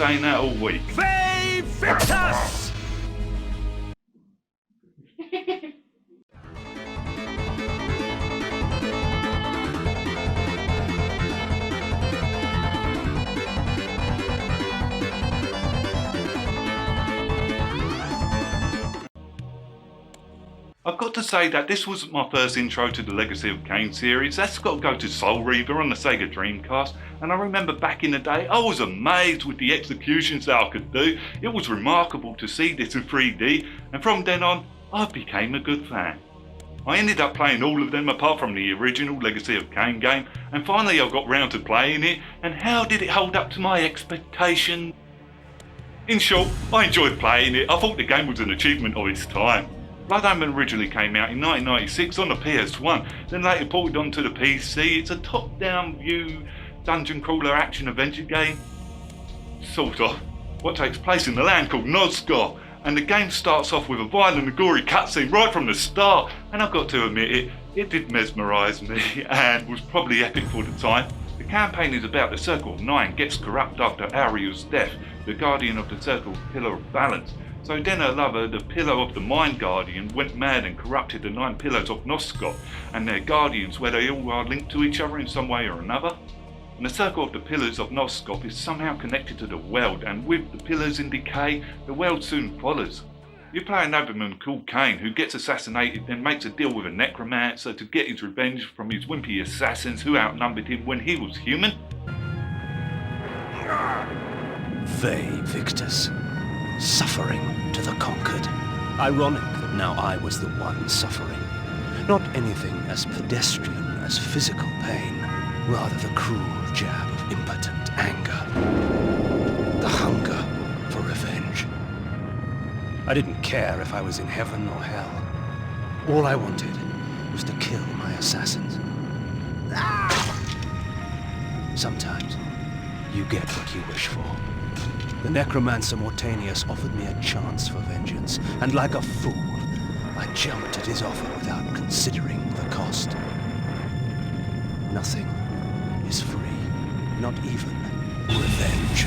saying that all week. Ve Victus! I've got to say that this wasn't my first intro to the Legacy of Kain series. That's got to go to Soul Reaver on the Sega Dreamcast, and I remember back in the day I was amazed with the executions that I could do. It was remarkable to see this in 3D, and from then on I became a good fan. I ended up playing all of them apart from the original Legacy of Kain game, and finally I got round to playing it, and how did it hold up to my expectations? In short, I enjoyed playing it. I thought the game was an achievement of its time. Blood Omen originally came out in 1996 on the PS1, then later ported onto the PC. It's a top-down view dungeon crawler action adventure game, sort of, what takes place in the land called Nosgoth, and the game starts off with a violent and gory cutscene right from the start, and I've got to admit it did mesmerise me and was probably epic for the time. The campaign is about the Circle of Nine gets corrupt after Ariel's death, the guardian of the Circle Pillar of Balance. So then her lover, the Pillar of the Mind Guardian, went mad and corrupted the 9 pillars of Nosgoth and their guardians, where they all are linked to each other in some way or another. And the Circle of the Pillars of Nosgoth is somehow connected to the world, and with the pillars in decay, the world soon follows. You play a nobleman called Kain who gets assassinated and makes a deal with a necromancer to get his revenge from his wimpy assassins who outnumbered him when he was human. Ve Victus. Suffering to the conquered. Ironic that now I was the one suffering. Not anything as pedestrian as physical pain, rather the cruel jab of impotent anger. The hunger for revenge. I didn't care if I was in heaven or hell. All I wanted was to kill my assassins. Sometimes you get what you wish for. The necromancer Mortanius offered me a chance for vengeance, and like a fool, I jumped at his offer without considering the cost. Nothing is free, not even revenge.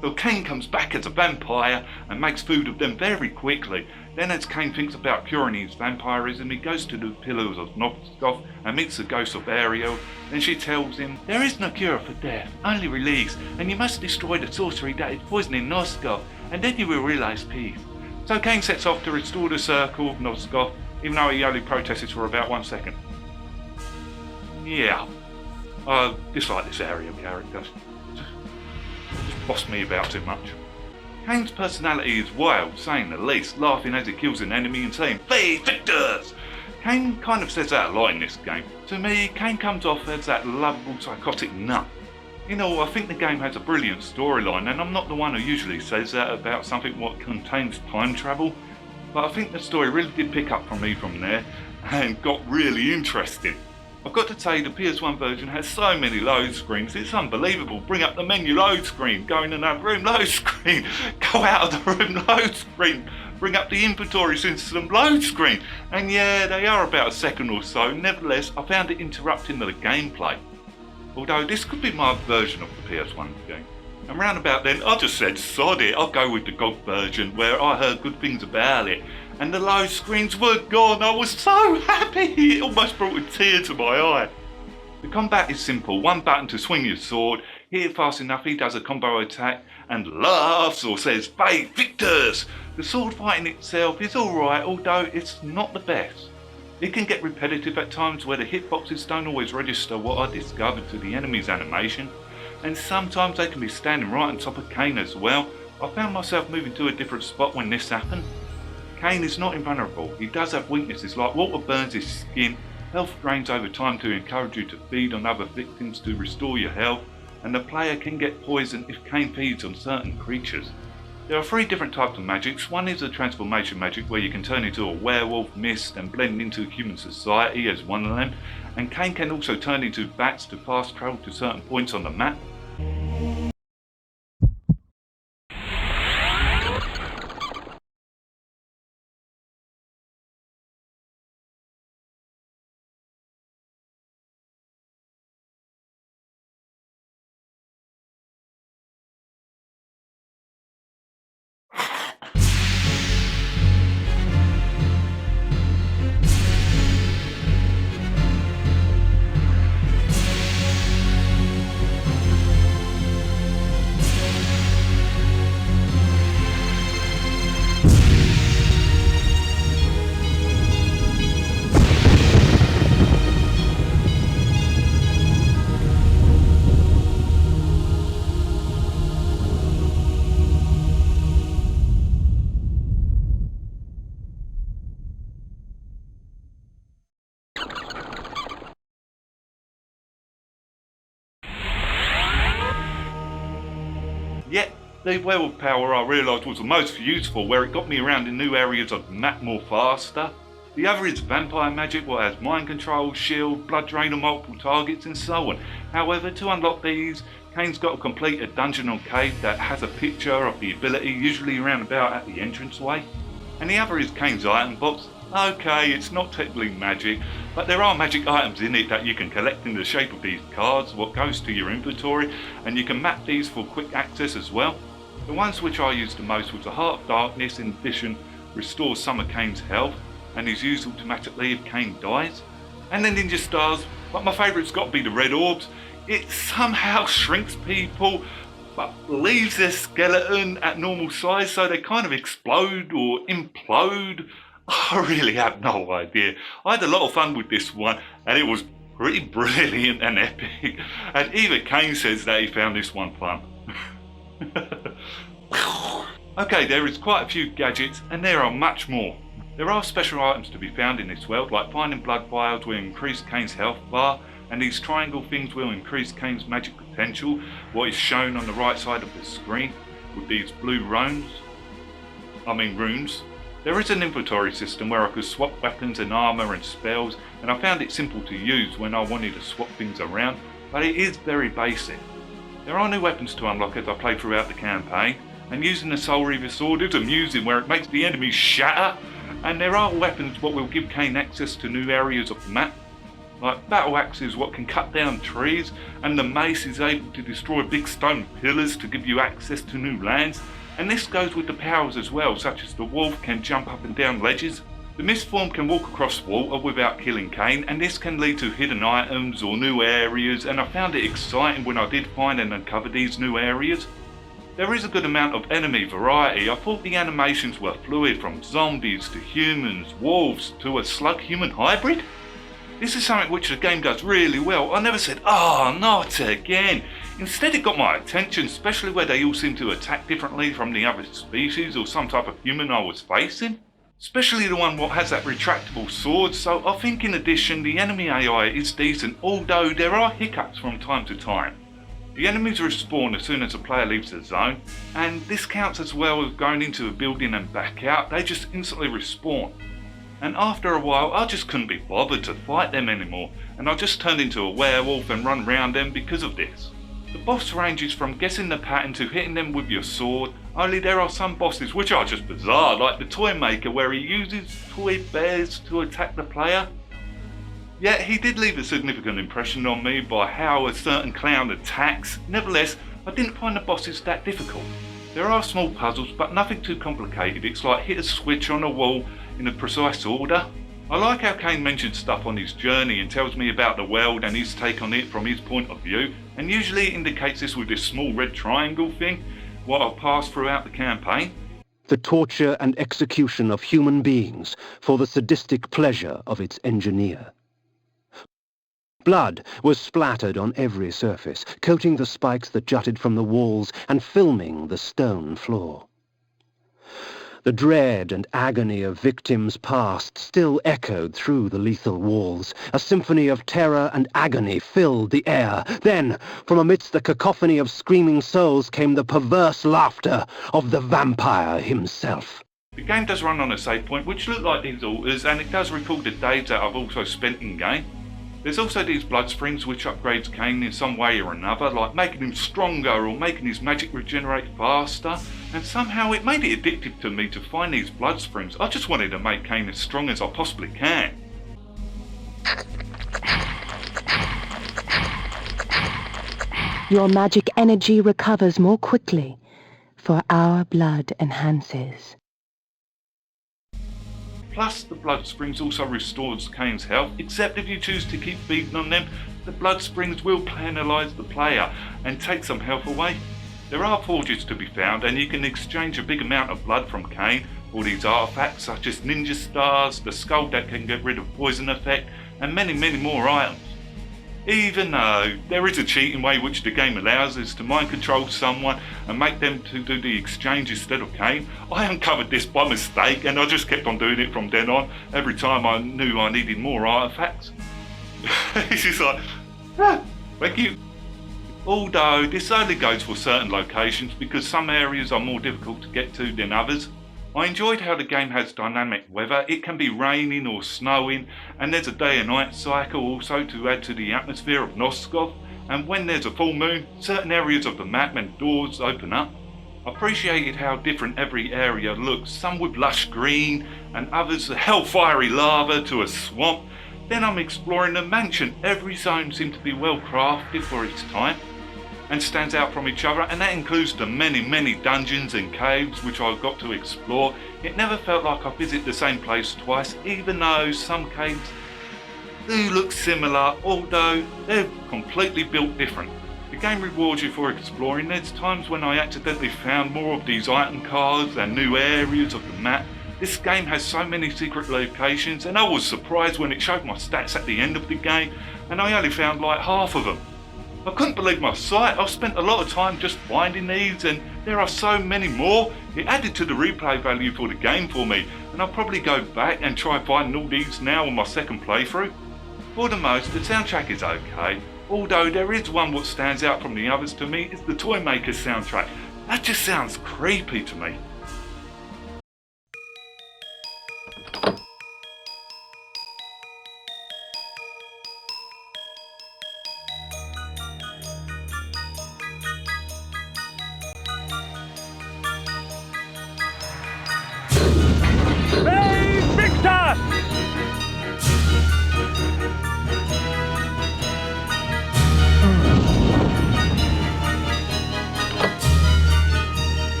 So Kain comes back as a vampire and makes food of them very quickly. Then as Kain thinks about curing his vampirism, he goes to the Pillars of Nosgoth and meets the ghost of Ariel. Then she tells him, "There is no cure for death, only release, and you must destroy the sorcery that is poisoning Nosgoth, and then you will realise peace." So Kain sets off to restore the Circle of Nosgoth, even though he only protests for about 1 second. Yeah, I dislike this Ariel character. Just bossed me about too much. Kain's personality is wild, saying the least, laughing as he kills an enemy and saying, "Ve Victus!" Kain kind of says that a lot in this game. To me, Kain comes off as that lovable psychotic nut. You know, I think the game has a brilliant storyline, and I'm not the one who usually says that about something what contains time travel, but I think the story really did pick up from me from there, and got really interesting. I've got to say the PS1 version has so many load screens, it's unbelievable. Bring up the menu, load screen. Go in another room, load screen. Go out of the room, load screen. Bring up the inventory system, load screen. And yeah, they are about a second or so. Nevertheless, I found it interrupting the gameplay. Although this could be my version of the PS1 game. And round about then, I just said, sod it, I'll go with the GOG version where I heard good things about it. And the load screens were gone. I was so happy, it almost brought a tear to my eye. The combat is simple, one button to swing your sword, hit it fast enough he does a combo attack and laughs or says, "Ve Victus!" The sword fighting itself is alright, although it's not the best. It can get repetitive at times where the hitboxes don't always register what I discovered to the enemy's animation, and sometimes they can be standing right on top of Kain as well. I found myself moving to a different spot when this happened. Kain is not invulnerable. He does have weaknesses like water burns his skin, health drains over time to encourage you to feed on other victims to restore your health, and the player can get poisoned if Kain feeds on certain creatures. There are 3 different types of magics. One is a transformation magic where you can turn into a werewolf, mist and blend into human society as one of them, and Kain can also turn into bats to fast travel to certain points on the map. Yet, the well of power I realised was the most useful, where it got me around in new areas of the map more faster. The other is vampire magic, what has mind control, shield, blood drain on multiple targets and so on. However, to unlock these, Kain's got to complete a dungeon or cave that has a picture of the ability, usually around about at the entranceway. And the other is Kain's item box. Okay, it's not technically magic, but there are magic items in it that you can collect in the shape of these cards, what goes to your inventory, and you can map these for quick access as well. The ones which I used the most was the Heart of Darkness. In addition, restores some of Kain's health and is used automatically if Kain dies. And then Ninja Stars, but my favourite's got to be the Red Orbs. It somehow shrinks people, but leaves their skeleton at normal size, so they kind of explode or implode. I really have no idea. I had a lot of fun with this one, and it was pretty brilliant and epic. And even Kain says that he found this one fun. Okay, there is quite a few gadgets, and there are much more. There are special items to be found in this world, like finding blood vials will increase Kain's health bar, and these triangle things will increase Kain's magic potential, what is shown on the right side of the screen with these blue runes. There is an inventory system where I could swap weapons and armour and spells, and I found it simple to use when I wanted to swap things around, but it is very basic. There are new weapons to unlock as I play throughout the campaign, and using the Soul Reaver sword is amusing where it makes the enemies shatter, and there are weapons what will give Kain access to new areas of the map. Like battle axes what can cut down trees, and the mace is able to destroy big stone pillars to give you access to new lands, and this goes with the powers as well, such as the wolf can jump up and down ledges. The mist form can walk across water without killing Kain, and this can lead to hidden items or new areas, and I found it exciting when I did find and uncover these new areas. There is a good amount of enemy variety. I thought the animations were fluid, from zombies to humans, wolves to a slug-human hybrid. This is something which the game does really well. I never said, "Oh, not again." Instead it got my attention, especially where they all seem to attack differently from the other species or some type of human I was facing. Especially the one what has that retractable sword, so I think in addition the enemy AI is decent, although there are hiccups from time to time. The enemies respawn as soon as the player leaves the zone, and this counts as well as going into a building and back out. They just instantly respawn. And after a while I just couldn't be bothered to fight them anymore, and I just turned into a werewolf and run round them because of this. The boss ranges from guessing the pattern to hitting them with your sword, only there are some bosses which are just bizarre, like the Toy Maker where he uses toy bears to attack the player. Yet he did leave a significant impression on me by how a certain clown attacks. Nevertheless, I didn't find the bosses that difficult. There are small puzzles, but nothing too complicated. It's like hit a switch on a wall in a precise order. I like how Kain mentions stuff on his journey and tells me about the world and his take on it from his point of view, and usually it indicates this with this small red triangle thing, what I'll pass throughout the campaign. The torture and execution of human beings for the sadistic pleasure of its engineer. Blood was splattered on every surface, coating the spikes that jutted from the walls and filming the stone floor. The dread and agony of victims past still echoed through the lethal walls. A symphony of terror and agony filled the air. Then, from amidst the cacophony of screaming souls came the perverse laughter of the vampire himself. The game does run on a save point, which look like these altars, and it does record the days that I've also spent in game. There's also these blood springs which upgrades Kain in some way or another, like making him stronger or making his magic regenerate faster, and somehow it made it addictive to me to find these blood springs. I just wanted to make Kain as strong as I possibly can. Your magic energy recovers more quickly, for our blood enhances. Plus, the blood springs also restores Kain's health, except if you choose to keep feeding on them, the blood springs will penalise the player and take some health away. There are forges to be found, and you can exchange a big amount of blood from Kain for these artifacts such as ninja stars, the skull that can get rid of poison effect, and many more items. Even though there is a cheating way which the game allows us to mind control someone and make them to do the exchange instead of Kain, I uncovered this by mistake and I just kept on doing it from then on, every time I knew I needed more artifacts. It's just like, thank you. although this only goes for certain locations because some areas are more difficult to get to than others. I enjoyed how the game has dynamic weather. It can be raining or snowing, and there's a day and night cycle also to add to the atmosphere of Noskov, and when there's a full moon, certain areas of the map and doors open up. I appreciated how different every area looks, some with lush green and others hellfiery lava to a swamp. Then I'm exploring the mansion. Every zone seemed to be well crafted for its time and stands out from each other, and that includes the many dungeons and caves which I got to explore. It never felt like I visited the same place twice, even though some caves do look similar, although they're completely built different. The game rewards you for exploring. There's times when I accidentally found more of these item cards and new areas of the map. This game has so many secret locations, and I was surprised when it showed my stats at the end of the game and I only found like half of them. I couldn't believe my sight. I've spent a lot of time just finding these, and there are so many more. It added to the replay value for the game for me, and I'll probably go back and try finding all these now on my second playthrough. For the most, the soundtrack is okay, although there is one what stands out from the others to me is the Toymaker's soundtrack. That just sounds creepy to me.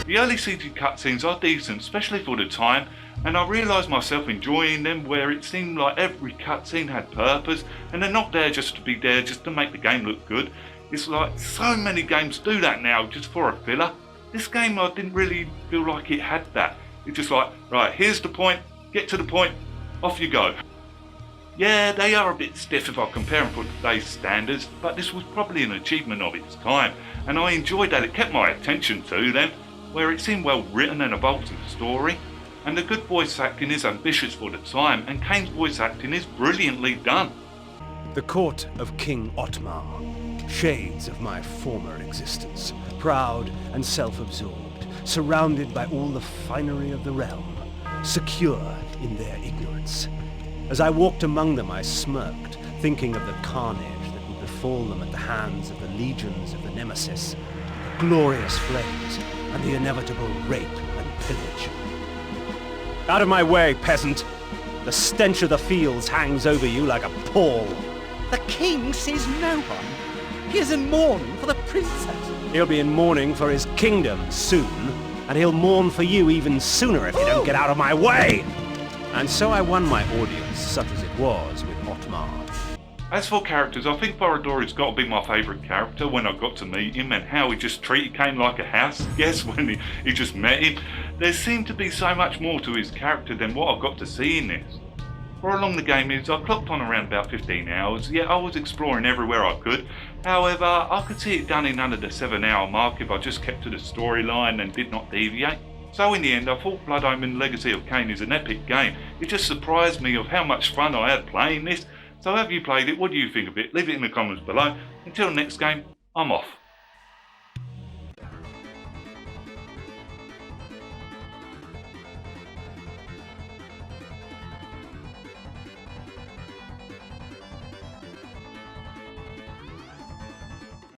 The early CG cutscenes are decent, especially for the time, and I realised myself enjoying them where it seemed like every cutscene had purpose and they're not there just to be there just to make the game look good. It's like so many games do that now just for a filler. This game I didn't really feel like it had that. It's just like, right, here's the point, get to the point, off you go. Yeah, they are a bit stiff if I compare them for today's standards, but this was probably an achievement of its time, and I enjoyed that it kept my attention to them, where it seemed well written and evolved to the story, and the good voice acting is ambitious for the time, and Kain's voice acting is brilliantly done. The court of King Otmar, shades of my former existence, proud and self-absorbed, surrounded by all the finery of the realm, secure in their ignorance. As I walked among them, I smirked, thinking of the carnage that would befall them at the hands of the legions of the Nemesis, the glorious flames, and the inevitable rape and pillage. Out of my way, peasant! The stench of the fields hangs over you like a pall. The king sees no one. He is in mourning for the princess. He'll be in mourning for his kingdom soon, and he'll mourn for you even sooner if you don't get out of my way! And so I won my audience, such as it was, with Otmar. As for characters, I think Borodori's got to be my favourite character when I got to meet him, and how he just treated Kain like a house guest when he just met him. There seemed to be so much more to his character than what I got to see in this. For how long the game is, I clocked on around about 15 hours, yet I was exploring everywhere I could. However, I could see it done in under the 7-hour mark if I just kept to the storyline and did not deviate. So in the end, I thought Blood Omen Legacy of Kain is an epic game. It just surprised me of how much fun I had playing this. So have you played it? What do you think of it? Leave it in the comments below. Until next game, I'm off.